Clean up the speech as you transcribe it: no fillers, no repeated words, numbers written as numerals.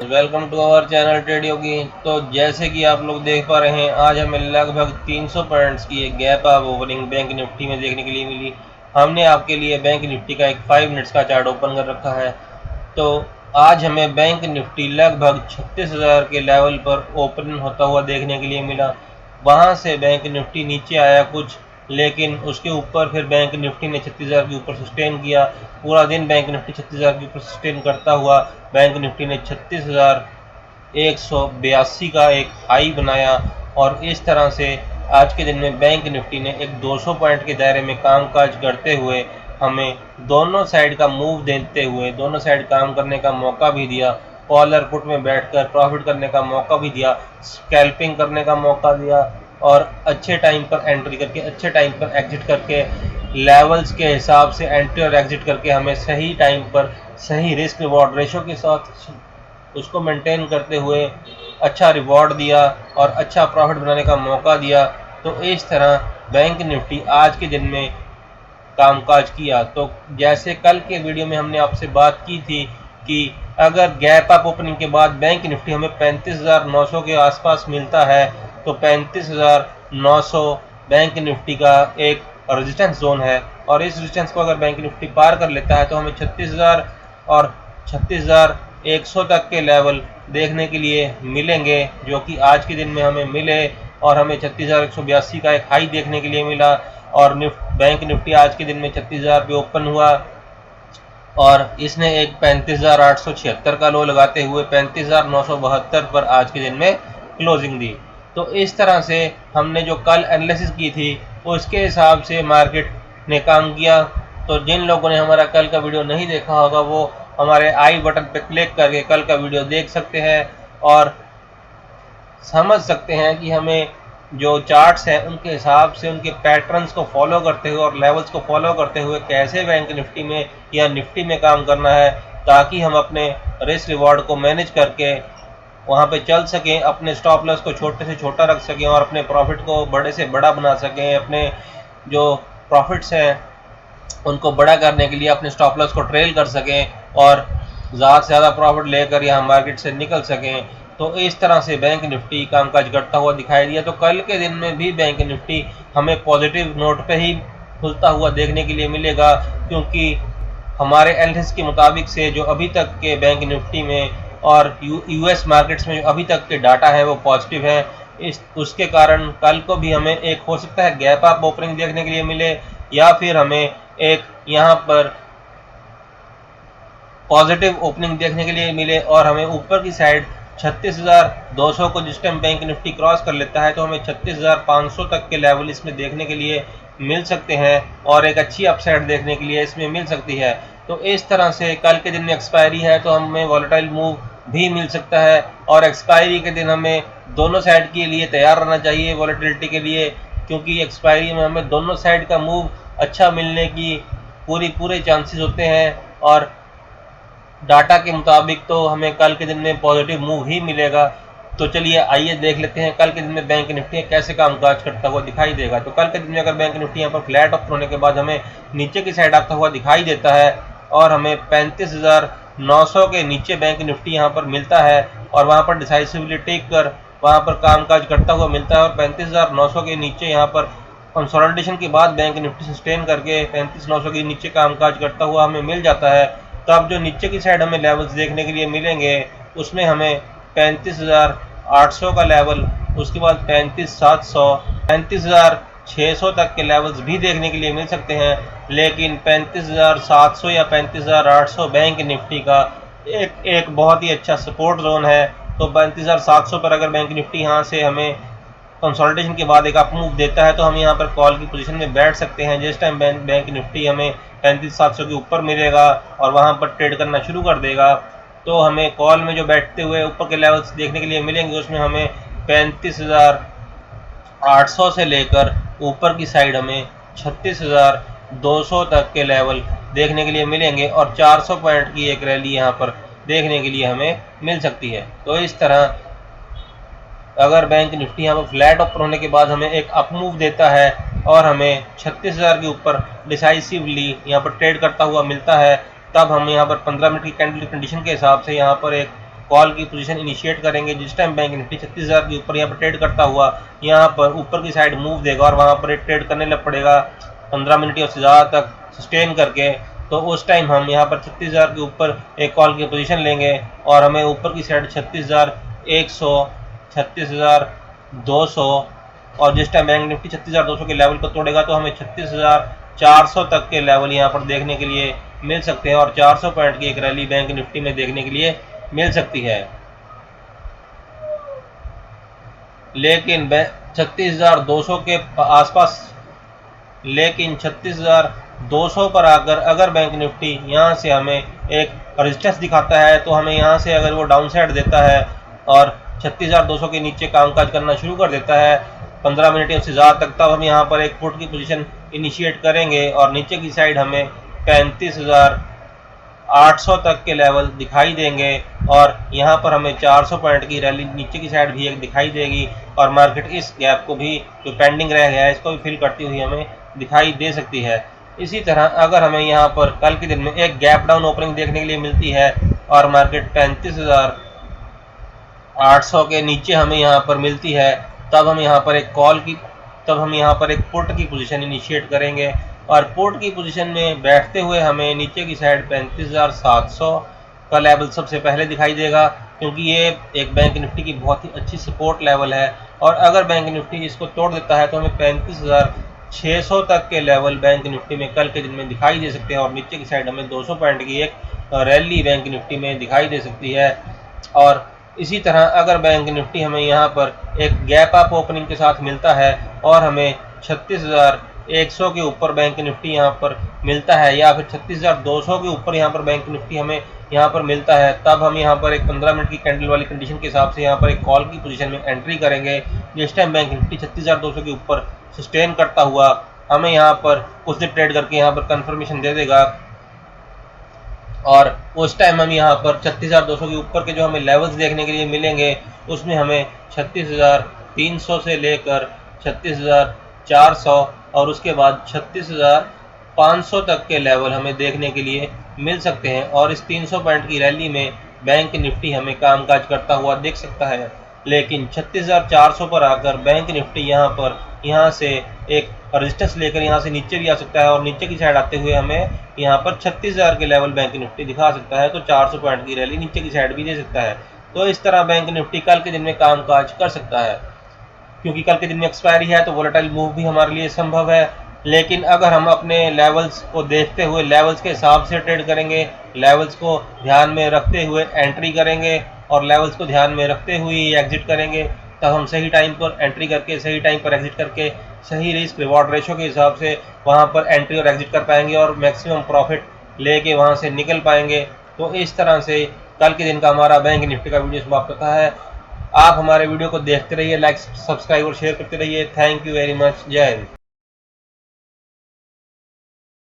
Welcome to our channel trade Yogi. तो जैसे कि आप लोग देख पा रहे हैं, आज हमें लगभग 300 पॉइंट्स की एक gap up opening bank Nifty में देखने के लिए मिली। हमने आपके लिए बैंक निफ्टी का एक 5 मिनट्स का चार्ट ओपन कर रखा है। तो आज हमें बैंक निफ्टी लगभग 36,000 के लेवल पर ओपन होता हुआ देखने के लिए मिला। वहां से बैंक निफ्टी नीचे आया कुछ, लेकिन उसके ऊपर फिर बैंक निफ्टी ने 36,000 के ऊपर सस्टेन किया। पूरा दिन बैंक निफ्टी 36,000 के ऊपर सस्टेन करता हुआ बैंक निफ्टी ने 36,182 का एक हाई बनाया और इस तरह से आज के दिन में बैंक निफ्टी ने एक 200 पॉइंट के दायरे में कामकाज करते हुए हमें दोनों साइड का मूव देते हुए दोनों साइड काम करने का मौका भी दिया। कॉलर पुट में बैठकर प्रॉफिट करने का मौका भी दिया, स्कैल्पिंग करने का मौका दिया और अच्छे टाइम पर एंट्री करके अच्छे टाइम पर एग्जिट करके लेवल्स के हिसाब से एंट्री और एग्जिट करके हमें सही टाइम पर सही रिस्क रिवॉर्ड रेशो के साथ उसको मेंटेन करते हुए अच्छा रिवॉर्ड दिया और अच्छा प्रॉफिट बनाने का मौका दिया। तो इस तरह बैंक निफ्टी आज के दिन में कामकाज किया। तो जैसे कल के वीडियो में हमने आपसे बात की थी कि अगर गैप अप ओपनिंग के बाद बैंक निफ्टी हमें 35,900 के आसपास मिलता है तो 35,900 बैंक निफ्टी का एक रेजिस्टेंस जोन है और इस रेजिस्टेंस को अगर बैंक निफ्टी पार कर लेता है तो हमें 36,000 और 36,100 तक के लेवल देखने के लिए मिलेंगे, जो कि आज के दिन में हमें मिले और हमें 36,182 का एक हाई देखने के लिए मिला और बैंक निफ्टी आज के दिन में 36,000 पे ओपन हुआ और इसने एक 35,876 का लो लगाते हुए 35,972 पर आज के दिन में क्लोजिंग दी। तो इस तरह से हमने जो कल एनालिसिस की थी उसके हिसाब से मार्केट ने काम किया। तो जिन लोगों ने हमारा कल का वीडियो नहीं देखा होगा वो हमारे आई बटन पर क्लिक करके कल का वीडियो देख सकते हैं और समझ सकते हैं कि हमें जो चार्ट्स हैं उनके हिसाब से उनके पैटर्न्स को फॉलो करते हुए और लेवल्स को फॉलो करते हुए कैसे बैंक निफ्टी में या निफ्टी में काम करना है, ताकि हम अपने रिस्क रिवॉर्ड को मैनेज करके वहाँ पे चल सकें, अपने स्टॉप लॉस को छोटे से छोटा रख सकें और अपने प्रॉफिट को बड़े से बड़ा बना सकें। अपने जो प्रॉफिट्स हैं उनको बड़ा करने के लिए अपने स्टॉप लॉस को ट्रेल कर सकें और ज़्यादा से ज़्यादा प्रॉफिट लेकर यहाँ मार्केट से निकल सकें। तो इस तरह से बैंक निफ्टी कामकाज करता हुआ दिखाई दिया। तो कल के दिन में भी बैंक निफ्टी हमें पॉजिटिव नोट पे ही खुलता हुआ देखने के लिए मिलेगा, क्योंकि हमारे एनालिसिस के मुताबिक से जो अभी तक के बैंक निफ्टी में और यूएस मार्केट्स में जो अभी तक के डाटा है वो पॉजिटिव है। इस उसके कारण कल को भी हमें एक हो सकता है गैप अप ओपनिंग देखने के लिए मिले या फिर हमें एक यहाँ पर पॉजिटिव ओपनिंग देखने के लिए मिले और हमें ऊपर की साइड 36,200 को जिस टाइम बैंक निफ्टी क्रॉस कर लेता है तो हमें 36,500 तक के लेवल इसमें देखने के लिए मिल सकते हैं और एक अच्छी अपसाइड देखने के लिए इसमें मिल सकती है। तो इस तरह से कल के दिन में एक्सपायरी है तो हमें वॉलेटाइल मूव भी मिल सकता है और एक्सपायरी के दिन हमें दोनों साइड के लिए तैयार रहना चाहिए वॉलेटिलिटी के लिए, क्योंकि एक्सपायरी में हमें दोनों साइड का मूव अच्छा मिलने की पूरे चांसेस होते हैं और डाटा के मुताबिक तो हमें कल के दिन में पॉजिटिव मूव ही मिलेगा। तो चलिए आइए देख लेते हैं कल के दिन में बैंक निफ्टी कैसे कामकाज करता हुआ दिखाई देगा। तो कल के दिन में अगर बैंक निफ्टी यहाँ पर फ्लैट ओपन होने के बाद हमें नीचे की साइड आता हुआ दिखाई देता है और हमें 35,900 के नीचे बैंक निफ्टी यहाँ पर मिलता है और वहाँ पर डिसाइसिवली टेक कर वहाँ पर कामकाज करता हुआ मिलता है और 35,900 के नीचे यहाँ पर कंसोलिडेशन के बाद बैंक निफ्टी सस्टेन करके 35,900 के नीचे कामकाज करता हुआ हमें मिल जाता है। तो अब जो नीचे की साइड हमें लेवल्स देखने के लिए मिलेंगे उसमें हमें 35,800 का लेवल, उसके बाद 35,700, 35,600 तक के लेवल्स भी देखने के लिए मिल सकते हैं, लेकिन 35,700 या 35,800 बैंक निफ्टी का एक बहुत ही अच्छा सपोर्ट जोन है। तो 35,700 पर अगर बैंक निफ्टी यहाँ से हमें कंसोलिडेशन के बाद एक अप मूव देता है तो हम यहाँ पर कॉल की पोजीशन में बैठ सकते हैं। जिस टाइम बैंक निफ्टी हमें 35,700 के ऊपर मिलेगा और वहाँ पर ट्रेड करना शुरू कर देगा तो हमें कॉल में जो बैठते हुए ऊपर के लेवल्स देखने के लिए मिलेंगे उसमें हमें 35,800 से लेकर ऊपर की साइड हमें 36,200 तक के लेवल देखने के लिए मिलेंगे और 400 पॉइंट की एक रैली यहाँ पर देखने के लिए हमें मिल सकती है। तो इस तरह अगर बैंक निफ्टी यहाँ पर फ्लैट ओपन होने के बाद हमें एक अप मूव देता है और हमें 36,000 के ऊपर डिसाइसिवली यहाँ पर ट्रेड करता हुआ मिलता है, तब हम यहाँ पर 15 मिनट की कैंडल कंडीशन के हिसाब से यहाँ पर एक कॉल की पोजीशन इनिशिएट करेंगे। जिस टाइम बैंक निफ्टी 36,000 के ऊपर यहाँ पर ट्रेड करता हुआ यहाँ पर ऊपर की साइड मूव देगा और वहाँ पर ट्रेड करने लग पड़ेगा 15 मिनट या उससे ज़्यादा तक सस्टेन करके, तो उस टाइम हम यहाँ पर 36,000 के ऊपर एक कॉल की पोजीशन लेंगे और हमें ऊपर की साइड 36,100, 36,200 और जिस टाइम बैंक निफ्टी 36,200 के लेवल को तोड़ेगा तो हमें 36,400 तक के लेवल यहाँ पर देखने के लिए मिल सकते हैं और 400 पॉइंट की एक रैली बैंक निफ्टी में देखने के लिए मिल सकती है। लेकिन 36,200 के आसपास, लेकिन 36,200 पर आकर अगर बैंक निफ्टी यहाँ से हमें एक रेजिस्टेंस दिखाता है तो हमें यहाँ से अगर वो डाउन साइड देता है और 36,200 के नीचे कामकाज करना शुरू कर देता है 15 मिनट या उससे ज़्यादा तक, तब हम यहाँ पर एक पुट की पोजीशन इनिशिएट करेंगे और नीचे की साइड हमें 35,800 तक के लेवल दिखाई देंगे और यहाँ पर हमें 400 पॉइंट की रैली नीचे की साइड भी एक दिखाई देगी और मार्केट इस गैप को भी जो पेंडिंग रह गया है इसको भी फिल करती हुई हमें दिखाई दे सकती है। इसी तरह अगर हमें यहाँ पर कल के दिन में एक गैप डाउन ओपनिंग देखने के लिए मिलती है और मार्केट 35,800 के नीचे हमें यहाँ पर मिलती है, तब हम यहाँ पर एक पुट की पोजीशन इनिशिएट करेंगे और पुट की पोजीशन में बैठते हुए हमें नीचे की साइड 35,700 का लेवल सबसे पहले दिखाई देगा, क्योंकि ये एक बैंक निफ्टी की बहुत ही अच्छी सपोर्ट लेवल है और अगर बैंक निफ्टी इसको तोड़ देता है तो हमें 35,600 तक के लेवल बैंक निफ्टी में कल के दिन में दिखाई दे सकते हैं और नीचे की साइड हमें 200 पॉइंट की एक रैली बैंक निफ्टी में दिखाई दे सकती है। और इसी तरह अगर बैंक निफ्टी हमें यहाँ पर एक गैप अप ओपनिंग के साथ मिलता है और हमें 36,100 के ऊपर बैंक निफ्टी यहाँ पर मिलता है या फिर 36,200 के ऊपर यहाँ पर बैंक निफ्टी हमें यहाँ पर मिलता है, तब हम यहाँ पर एक 15 मिनट की कैंडल वाली कंडीशन के हिसाब से यहाँ पर एक कॉल की पोजीशन में एंट्री करेंगे। जिस टाइम बैंक निफ्टी 36,200 के ऊपर सस्टेन करता हुआ हमें यहाँ पर कुछ देर ट्रेड करके यहाँ पर कंफर्मेशन दे देगा और उस टाइम हम यहाँ पर 36,200 के ऊपर के जो हमें लेवल्स देखने के लिए मिलेंगे उसमें हमें 36,300 से लेकर 36,400 और उसके बाद 36,500 तक के लेवल हमें देखने के लिए मिल सकते हैं और इस 300 पॉइंट की रैली में बैंक निफ्टी हमें कामकाज करता हुआ दिख सकता है। लेकिन 36,400 पर आकर बैंक निफ्टी यहाँ से एक रेजिस्टेंस लेकर यहाँ से नीचे भी आ सकता है और नीचे की साइड आते हुए हमें यहाँ पर 36,000 के लेवल बैंक निफ्टी दिखा सकता है, तो 400 पॉइंट की रैली नीचे की साइड भी दे सकता है। तो इस तरह बैंक निफ्टी कल के दिन में कामकाज कर सकता है। क्योंकि कल के दिन में एक्सपायरी है तो वोलेटाइल मूव भी हमारे लिए संभव है, लेकिन अगर हम अपने लेवल्स को देखते हुए लेवल्स के हिसाब से ट्रेड करेंगे, लेवल्स को ध्यान में रखते हुए एंट्री करेंगे और लेवल्स को ध्यान में रखते हुए एग्जिट करेंगे, तब हम सही टाइम पर एंट्री करके सही टाइम पर एग्जिट करके सही रिस्क रिवॉर्ड रेशो के हिसाब से वहाँ पर एंट्री और एग्जिट कर पाएंगे और मैक्सिमम प्रॉफिट लेके वहाँ से निकल पाएंगे। तो इस तरह से कल के दिन का हमारा बैंक निफ्टी का वीडियो समाप्त होता है। आप हमारे वीडियो को देखते रहिए, लाइक सब्सक्राइब और शेयर करते रहिए। Thank you very much. जय हिंद।